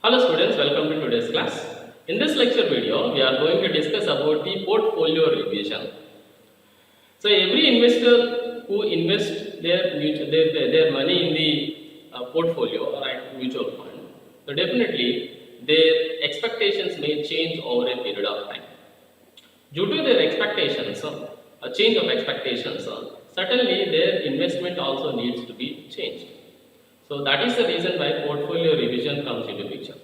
Hello students, welcome to today's class. In this lecture video, we are going to discuss about the portfolio revision. So every investor who invests their money in the portfolio or mutual fund, so definitely their expectations may change over a period of time. Due to their expectations, a change of expectations, certainly their investment also needs to be changed. So that is the reason why portfolio revision comes into picture.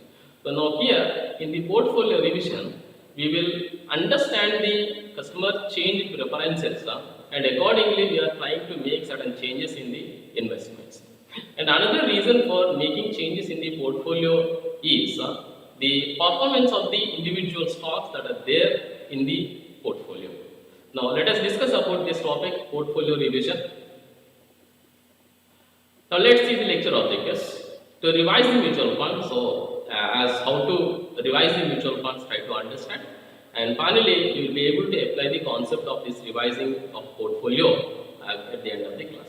So now here in the portfolio revision, we will understand the customer change preferences and accordingly we are trying to make certain changes in the investments. And another reason for making changes in the portfolio is the performance of the individual stocks that are there in the portfolio. Now let us discuss about this topic, portfolio revision. Now let's see the lecture objectives. To revise the mutual fund, so as how to revise the mutual funds, try to understand. And finally, you will be able to apply the concept of this revising of portfolio at the end of the class.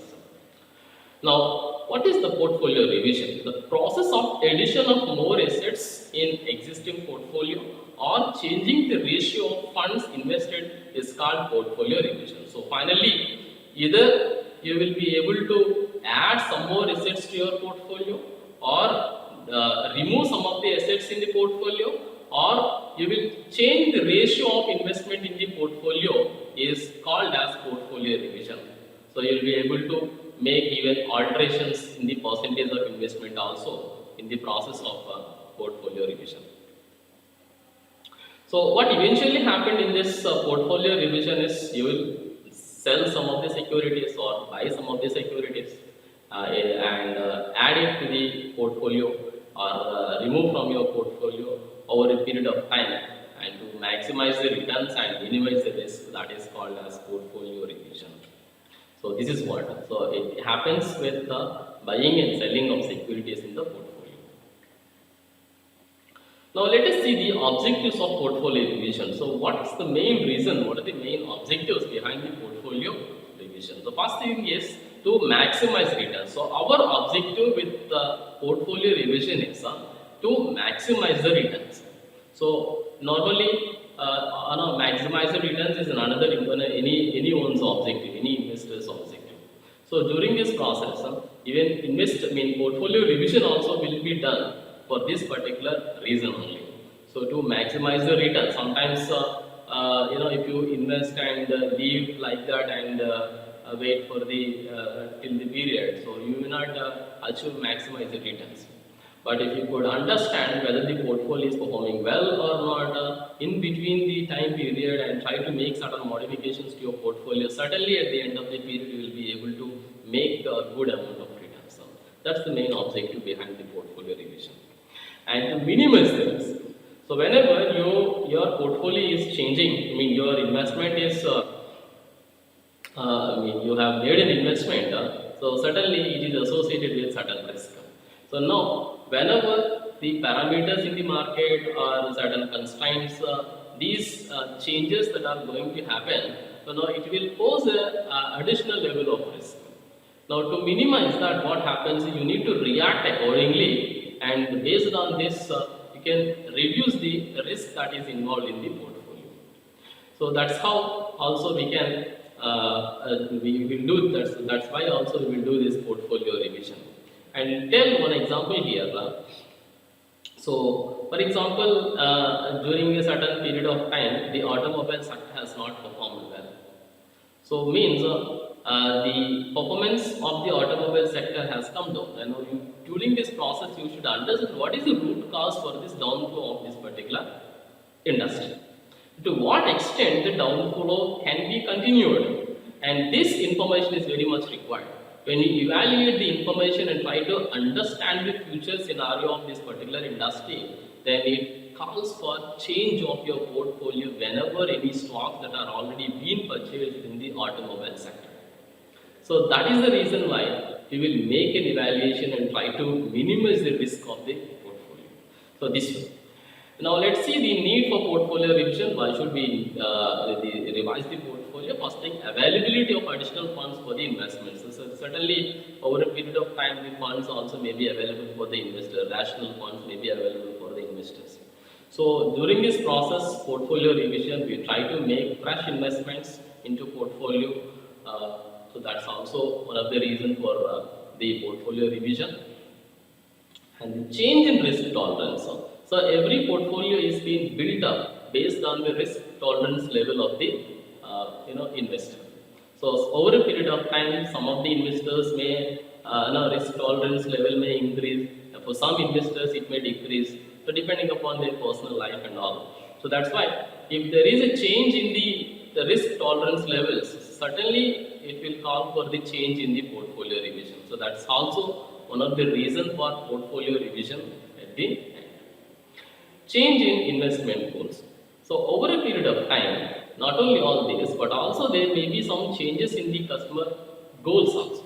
Now, what is the portfolio revision? The process of addition of more assets in existing portfolio or changing the ratio of funds invested is called portfolio revision. So finally, either you will be able to add some more assets to your portfolio or remove some of the assets in the portfolio, or you will change the ratio of investment in the portfolio is called as portfolio revision. So you will be able to make even alterations in the percentage of investment also in the process of portfolio revision. So what eventually happened in this portfolio revision is you will sell some of the securities or buy some of the securities and add it to the portfolio or remove from your portfolio over a period of time, and to maximize the returns and minimize the risk, that is called as portfolio revision. So this is what, so it happens with the buying and selling of securities in the portfolio. Now let us see the objectives of portfolio revision. So what is the main reason, what are the main objectives behind the portfolio revision? The first thing is to maximize returns. So our objective with the portfolio revision is to maximize the returns. So normally maximize the returns is another anyone's objective, any investor's objective. So during this process, even portfolio revision also will be done for this particular reason only. So to maximize the return, sometimes if you invest and leave like that and wait for the till the period, so you will not achieve maximize the returns. But if you could understand whether the portfolio is performing well or not in between the time period and try to make certain modifications to your portfolio, certainly at the end of the period you will be able to make a good amount of returns. So that's the main objective behind the portfolio revision. And to minimize the risk. So whenever your portfolio is changing, your investment is, you have made an investment, so certainly it is associated with certain risk. So now, whenever the parameters in the market or certain constraints, these changes that are going to happen, so now it will pose an additional level of risk. Now to minimize that, what happens is you need to react accordingly, and based on this, you can reduce the risk that is involved in the portfolio. So that's how also we can, we will do that. That's why also we will do this portfolio revision. And tell one example here. So, for example, during a certain period of time, the automobile sector has not performed well. So, means the performance of the automobile sector has come down. And during this process, you should understand what is the root cause for this downflow of this particular industry. To what extent the downflow can be continued, and this information is very much required. When you evaluate the information and try to understand the future scenario of this particular industry, then it calls for change of your portfolio whenever any stocks that are already been purchased in the automobile sector. So that is the reason why we will make an evaluation and try to minimize the risk of the portfolio. So this way. Now let's see the need for portfolio revision. Why should we revise the portfolio? First thing, availability of additional funds for the investments. So certainly over a period of time, the funds also may be available for the investor. Rational funds may be available for So during this process, portfolio revision, we try to make fresh investments into portfolio. So that's also one of the reasons for the portfolio revision. And the change in risk tolerance. So every portfolio is being built up based on the risk tolerance level of the investor. So over a period of time, some of the investors may risk tolerance level may increase. For some investors, it may decrease. So depending upon their personal life and all. So that's why if there is a change in the risk tolerance levels, certainly it will call for the change in the portfolio revision. So that's also one of the reasons for portfolio revision at the end. Change in investment goals. So over a period of time, not only all this, but also there may be some changes in the customer goals also.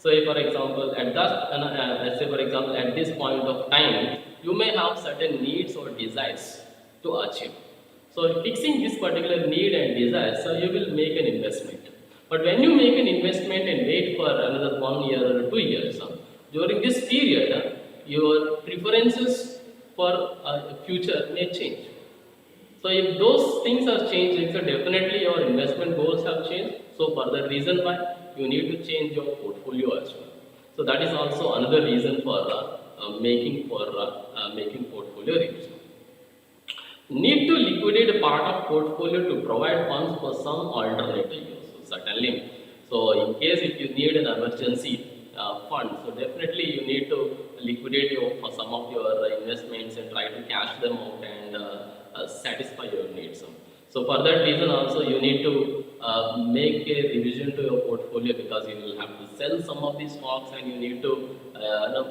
So, for example, at this point of time, you may have certain needs or desires to achieve. So, fixing this particular need and desire, so you will make an investment. But when you make an investment and wait for another 1 year or 2 years, during this period, your preferences for future may change. So if those things are changing, so definitely your investment goals have changed. So for that reason why you need to change your portfolio as well. So that is also another reason for making portfolio revision. Need to liquidate a part of portfolio to provide funds for some alternative use. So certainly, so in case if you need an emergency fund, so definitely you need to liquidate for some of your investments and try to cash them out and satisfy your needs. So for that reason also you need to make a revision to your portfolio, because you will have to sell some of these stocks and you need to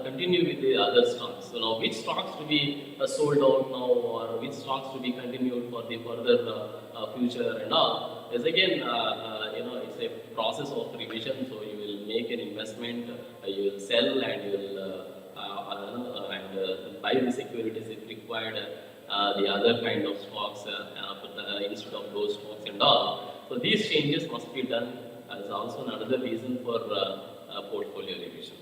continue with the other stocks. So now which stocks to be sold out now, or which stocks to be continued for the further future and all is again it's a process of revision. So you will make an investment, you will sell and you will buy the securities if required. The other kind of stocks instead of those stocks and all. So these changes must be done as also another reason for portfolio revision.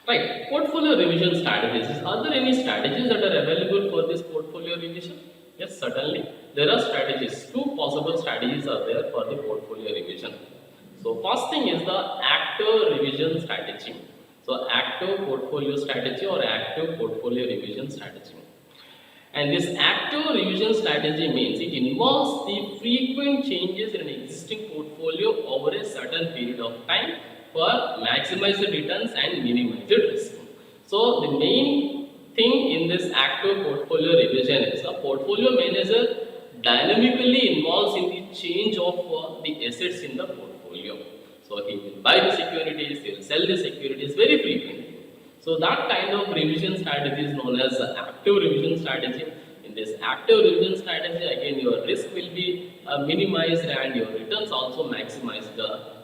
Right, portfolio revision strategies. Are there any strategies that are available for this portfolio revision? Yes, certainly. There are strategies. Two possible strategies are there for the portfolio revision. So first thing is the active revision strategy. So active portfolio strategy or active portfolio revision strategy. And this active revision strategy means it involves the frequent changes in an existing portfolio over a certain period of time for maximize the returns and minimize the risk. So the main thing in this active portfolio revision is a portfolio manager dynamically involves in the change of the assets in the portfolio. So he will buy the securities, he will sell the securities very frequently. So that kind of revision strategy is known as active revision strategy. In this active revision strategy, again your risk will be minimized and your returns also maximized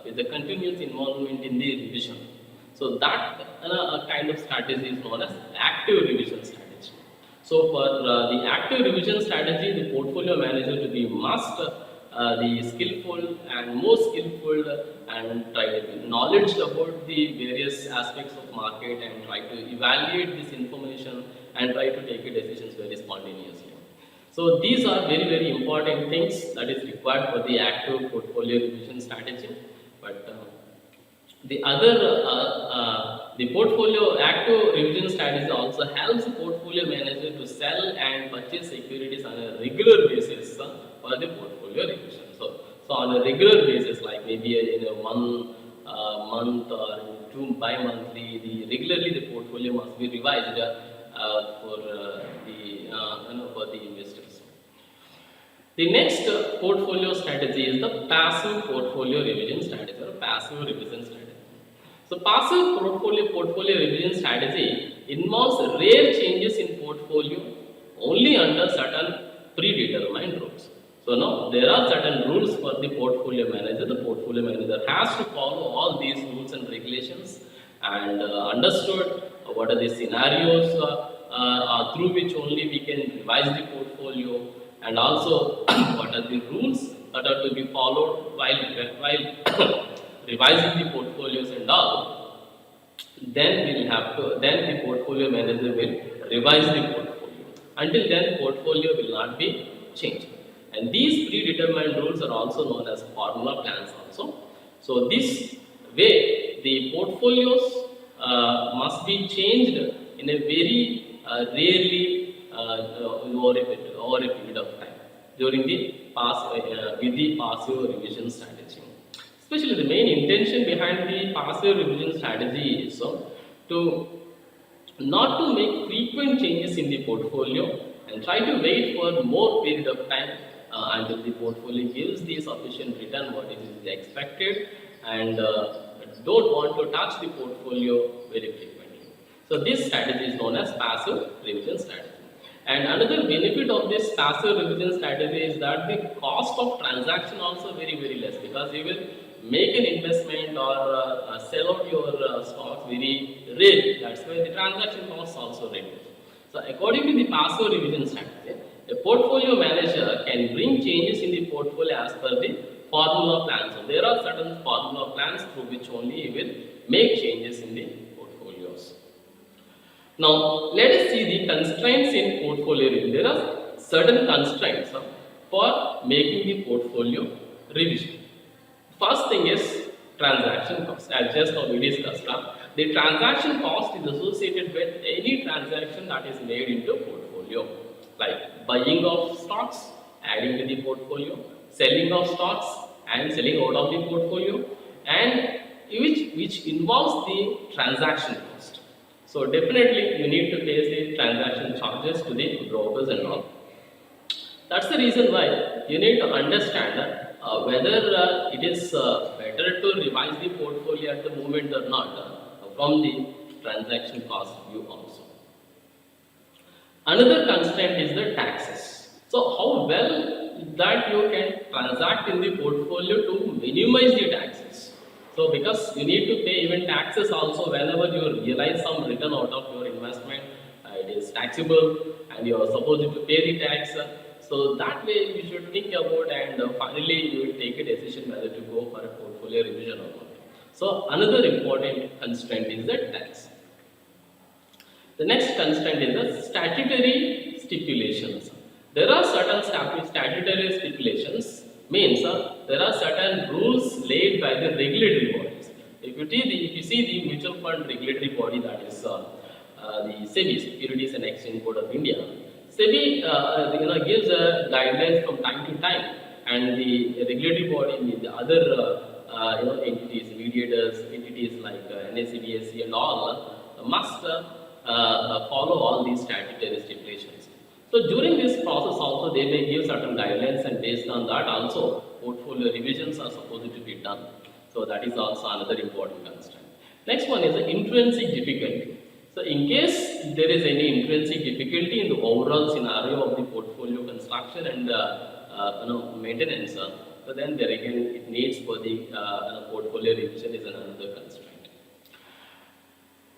with the continuous involvement in the revision. So that kind of strategy is known as active revision strategy. So for the active revision strategy, the portfolio manager to be must the skillful and more skillful and try to be knowledge about the various aspects of market and try to evaluate this information and try to take a decisions very spontaneously. So these are very, very important things that is required for the active portfolio revision strategy. But the other the portfolio active revision strategy also helps the portfolio manager to sell and purchase securities on a regular basis for the portfolio revision. So on a regular basis, like maybe in a month or bi-monthly, regularly the portfolio must be revised for the investors. The next portfolio strategy is the passive portfolio revision strategy or passive revision strategy. So passive portfolio revision strategy involves rare changes in portfolio only under certain predetermined rules. So now there are certain rules for the portfolio manager. The portfolio manager has to follow all these rules and regulations and understood what are the scenarios through which only we can revise the portfolio, and also what are the rules that are to be followed while revising the portfolios and all. Then the portfolio manager will revise the portfolio. Until then, portfolio will not be changed. And these predetermined rules are also known as formula plans also. So this way, the portfolios must be changed in a very rarely over a period of time during the with the passive revision strategy. Especially the main intention behind the passive revision strategy is to not to make frequent changes in the portfolio and try to wait for more period of time until the portfolio gives the sufficient return what it is expected, and don't want to touch the portfolio very frequently. So this strategy is known as passive revision strategy. And another benefit of this passive revision strategy is that the cost of transaction also very less, because you will make an investment or sell out your stocks very rarely. That's why the transaction costs also reduce. So according to the passive revision strategy, a portfolio manager can bring changes in the portfolio as per the formula plans. So there are certain formula plans through which only you will make changes in the portfolios. Now let us see the constraints in portfolio review. There are certain constraints for making the portfolio revision. First thing is transaction cost. As just now we discussed, the transaction cost is associated with any transaction that is made into portfolio, like buying of stocks, adding to the portfolio, selling of stocks and selling out of the portfolio, and which involves the transaction cost. So definitely you need to pay the transaction charges to the brokers and all. That's the reason why you need to understand whether it is better to revise the portfolio at the moment or not from the transaction cost view also. Another constraint is the taxes. So how well that you can transact in the portfolio to minimize the taxes. So because you need to pay even taxes also whenever you realize some return out of your investment, it is taxable and you are supposed to pay the tax. So that way you should think about, and finally you will take a decision whether to go for a portfolio revision or not. So another important constraint is the tax. The next constraint is the statutory stipulations. There are certain statutory stipulations, means there are certain rules laid by the regulatory bodies. If you see the mutual fund regulatory body, that is the SEBI, Securities and Exchange Board of India. SEBI gives guidelines from time to time, and the regulatory body, the other entities, mediators, entities like NSE, and all must follow all these statutory stipulations. So during this process also they may give certain guidelines, and based on that also portfolio revisions are supposed to be done. So that is also another important constraint. Next one is the intrinsic difficulty. So in case there is any intrinsic difficulty in the overall scenario of the portfolio construction and maintenance, so then there again it needs for the portfolio revision is another constraint.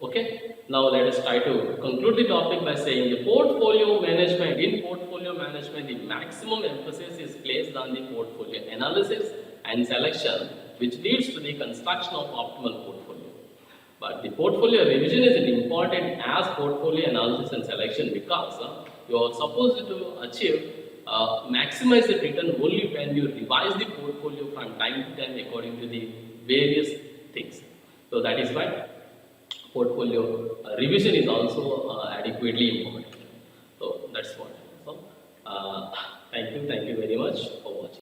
Okay, now let us try to conclude the topic by saying the portfolio management. In portfolio management, the maximum emphasis is placed on the portfolio analysis and selection, which leads to the construction of optimal portfolio. But the portfolio revision is important as portfolio analysis and selection, because you are supposed to achieve maximize the return only when you revise the portfolio from time to time according to the various things. So that is why portfolio revision is also adequately important. So that's what. So thank you very much for watching.